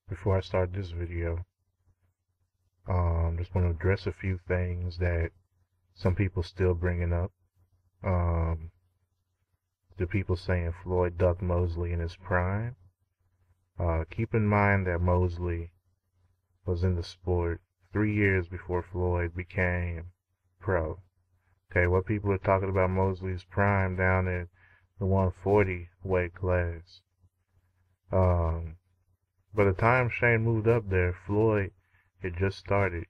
Before I start this video, just want to address a few things that some people still bringing up. Um, the people saying Floyd ducked Mosley in his prime. Keep in mind that Mosley was in the sport 3 years before Floyd became pro. Okay, what people are talking about Mosley's prime down at the 140 weight class. By the time Shane moved up there, Floyd had just started,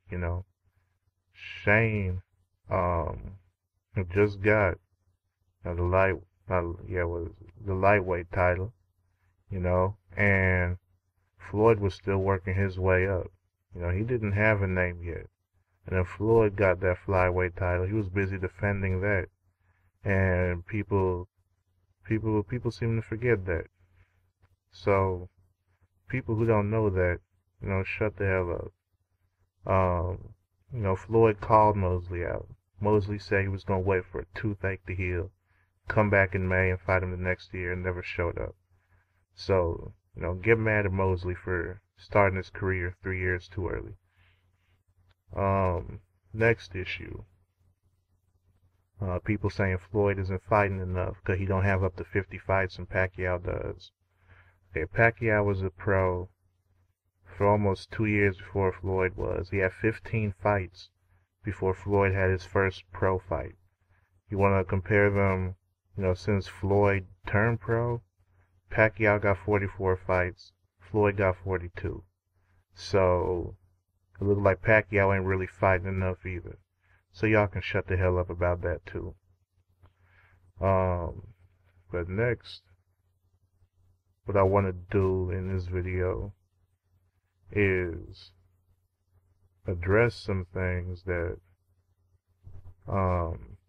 Shane had just got the the lightweight title, and Floyd was still working his way up. He didn't have a name yet. And then Floyd got that flyweight title. He was busy defending that. And people seem to forget that. So people who don't know that, shut the hell up. Floyd called Mosley out. Mosley said he was going to wait for a toothache to heal, come back in May and fight him the next year, and never showed up. So, get mad at Mosley for starting his career 3 years too early. Next issue. People saying Floyd isn't fighting enough because he don't have up to 50 fights and Pacquiao does. Okay, Pacquiao was a pro for almost 2 years before Floyd was. He had 15 fights before Floyd had his first pro fight. You want to compare them, since Floyd turned pro, Pacquiao got 44 fights, Floyd got 42. So it looks like Pacquiao ain't really fighting enough either. So y'all can shut the hell up about that too. But next, what I want to do in this video is address some things that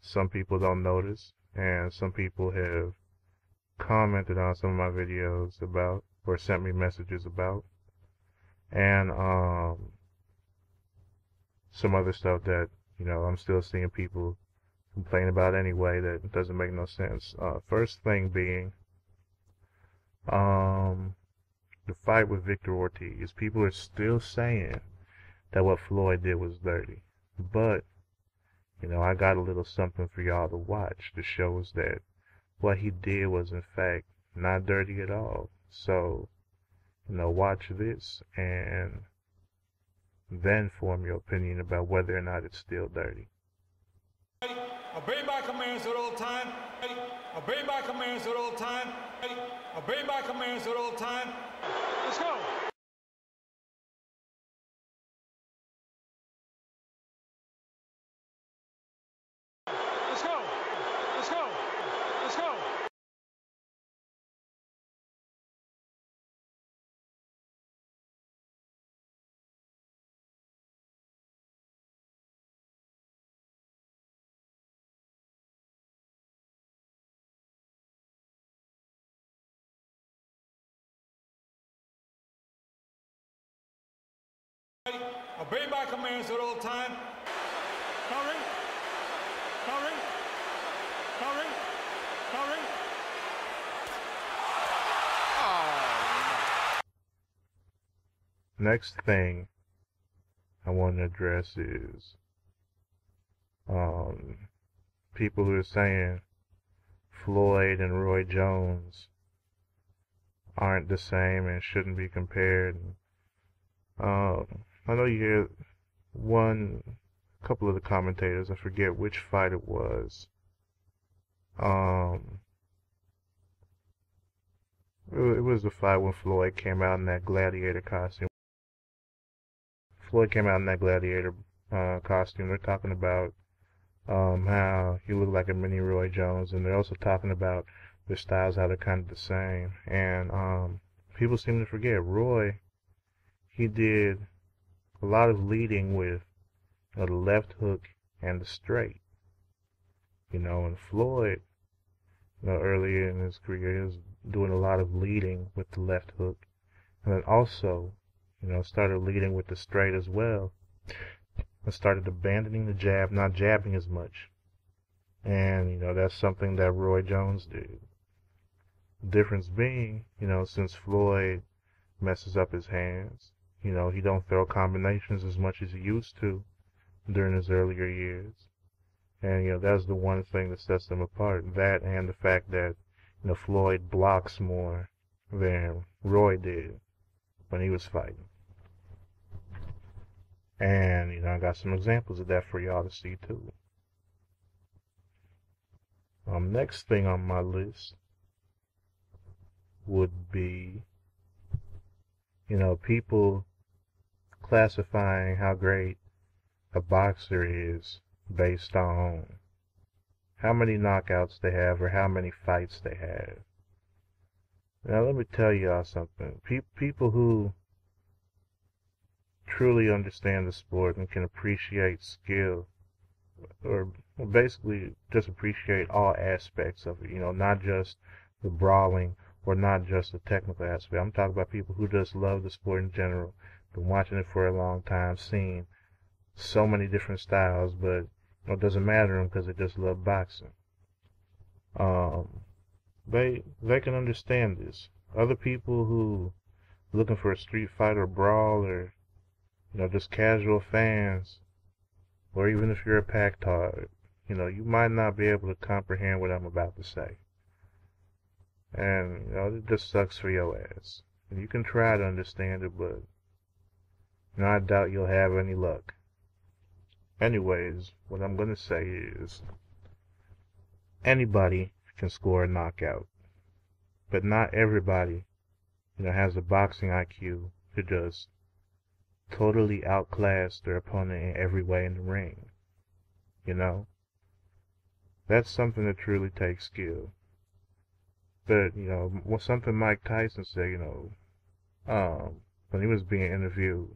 some people don't notice, and some people have commented on some of my videos about, or sent me messages about, and some other stuff that I'm still seeing people complain about anyway that doesn't make no sense. First thing being the fight with Victor Ortiz. People are still saying that what Floyd did was dirty, but I got a little something for y'all to watch that shows that what he did was in fact not dirty at all. So watch this and then form your opinion about whether or not it's still dirty. Obey my commands at all time. Obey my commands at all time. Obey my commands at all time. Let's go. Let's go. Let's go. Let's go. Obey my commands at all time. Covering. Covering. Covering. Covering. Next thing I want to address is people who are saying Floyd and Roy Jones aren't the same and shouldn't be compared. I know you hear a couple of the commentators, I forget which fight it was. It was the fight when Floyd came out in that gladiator costume. Floyd came out in that gladiator costume. They're talking about how he looked like a mini Roy Jones, and they're also talking about their styles, how they're kind of the same. And people seem to forget Roy. He did a lot of leading with the left hook and the straight. And Floyd, earlier in his career, he was doing a lot of leading with the left hook, and then also, started leading with the straight as well, and started abandoning the jab, not jabbing as much. And that's something that Roy Jones did. The difference being, since Floyd messes up his hands. You know, he don't throw combinations as much as he used to during his earlier years. And, you know, that's the one thing that sets them apart. That and the fact that, you know, Floyd blocks more than Roy did when he was fighting. And, you know, I got some examples of that for y'all to see too. Next thing on my list would be, you know, people classifying how great a boxer is based on how many knockouts they have or how many fights they have. Now let me tell y'all something. People who truly understand the sport and can appreciate skill, or basically just appreciate all aspects of it, you know, not just the brawling or not just the technical aspect. I'm talking about people who just love the sport in general, been watching it for a long time, seen so many different styles, but you know, it doesn't matter to them because they just love boxing. They can understand this. Other people who are looking for a street fight or brawl, or you know, just casual fans, or even if you're a Pacquiao, you know, you might not be able to comprehend what I'm about to say. And, you know, it just sucks for your ass. And you can try to understand it, but, you know, I doubt you'll have any luck. Anyways, what I'm going to say is, anybody can score a knockout. But not everybody, you know, has a boxing IQ to just totally outclass their opponent in every way in the ring. You know? That's something that truly takes skill. But, you know, something Mike Tyson said, you know, when he was being interviewed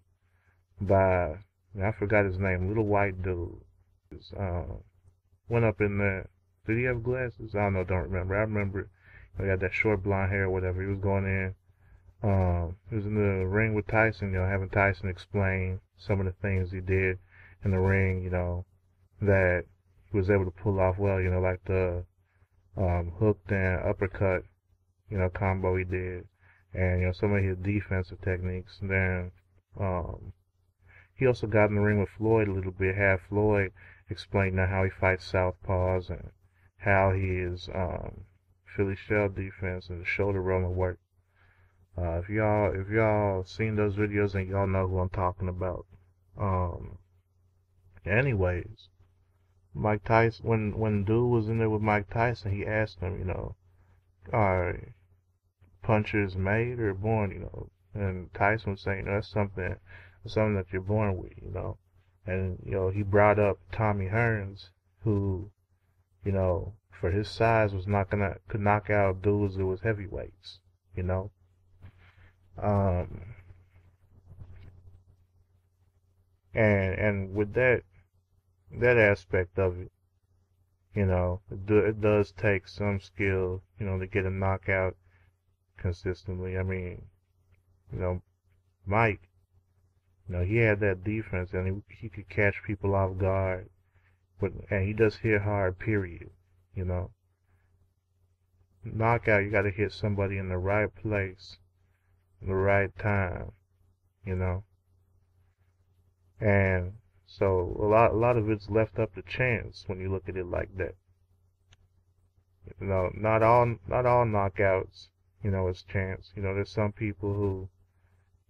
by, I forgot his name, little white dude, went up in there. Did he have glasses? I don't remember. I remember he had that short blonde hair or whatever. He was going in. He was in the ring with Tyson, you know, having Tyson explain some of the things he did in the ring, you know, that he was able to pull off well, you know, like the hooked and uppercut, you know, combo he did, and, you know, some of his defensive techniques. And then he also got in the ring with Floyd a little bit, had Floyd explain now how he fights southpaws and how his Philly shell defense and the shoulder rolling work. If y'all seen those videos, then y'all know who I'm talking about. Anyways, Mike Tyson, when dude was in there with Mike Tyson, he asked him, you know, are punchers made or born, you know? And Tyson was saying, you know, that's something that you're born with, you know. And, you know, he brought up Tommy Hearns, who, you know, for his size could knock out dudes that was heavyweights, you know. And with that aspect of it, you know, it does take some skill, you know, to get a knockout consistently. I mean, you know, Mike, you know, he had that defense and he could catch people off guard, and he does hit hard, period, you know. Knockout, you got to hit somebody in the right place, the right time, you know. And so a lot of it's left up to chance when you look at it like that. You know, not all knockouts, you know, is chance. You know, there's some people who,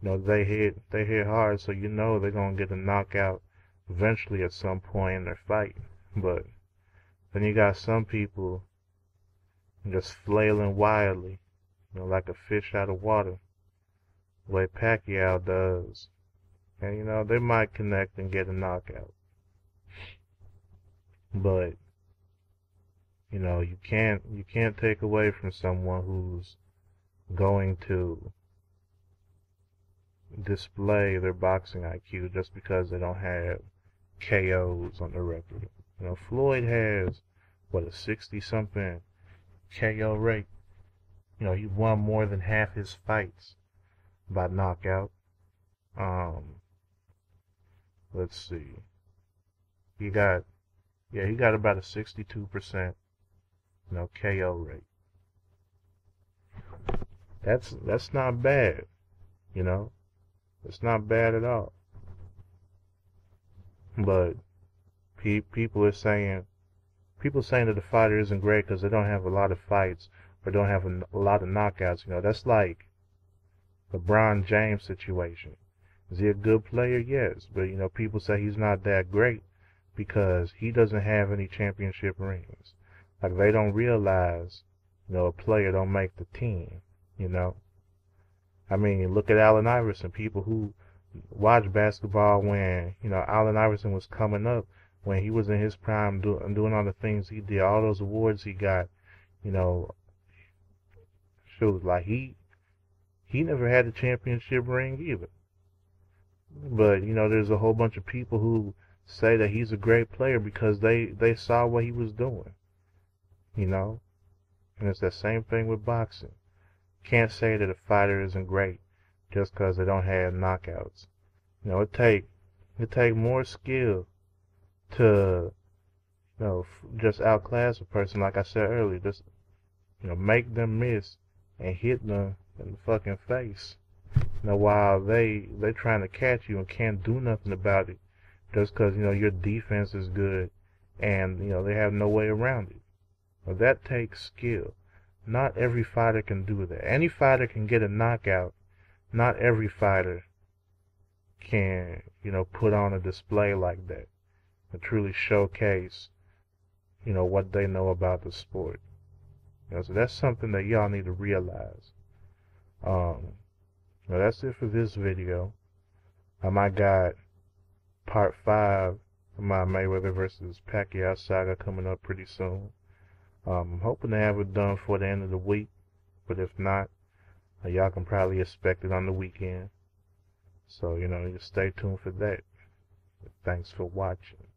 you know, they hit hard, so you know they're gonna get a knockout eventually at some point in their fight. But then you got some people just flailing wildly, you know, like a fish out of water, the way Pacquiao does. And, you know, they might connect and get a knockout. But, you know, you can't take away from someone who's going to display their boxing IQ just because they don't have KOs on their record. You know, Floyd has, what, a 60-something KO rate. You know, he won more than half his fights by knockout. Let's see. He got about a 62%, you know, KO rate. That's not bad. You know, it's not bad at all. But people saying that the fighter isn't great because they don't have a lot of fights or don't have a lot of knockouts. You know, that's like LeBron James situation. Is he a good player? Yes, but you know, people say he's not that great because he doesn't have any championship rings. Like they don't realize, you know, a player don't make the team. You know, I mean, look at Allen Iverson. People who watch basketball when, you know, Allen Iverson was coming up, when he was in his prime, doing all the things he did, all those awards he got, you know, shows like he never had a championship ring either. But you know, there's a whole bunch of people who say that he's a great player because they saw what he was doing. You know, and it's that same thing with boxing. Can't say that a fighter isn't great just because they don't have knockouts. You know, it take more skill to, you know, just outclass a person. Like I said earlier, just, you know, make them miss and hit them in the fucking face. You know, while they trying to catch you and can't do nothing about it, just because, you know, your defense is good and, you know, they have no way around it. Well, that takes skill. Not every fighter can do that. Any fighter can get a knockout. Not every fighter can, you know, put on a display like that and truly showcase, you know, what they know about the sport. You know, so that's something that y'all need to realize. Well, that's it for this video. I got part 5 of my Mayweather versus Pacquiao saga coming up pretty soon. I'm hoping to have it done for the end of the week, but if not, y'all can probably expect it on the weekend. So, you know, just stay tuned for that. Thanks for watching.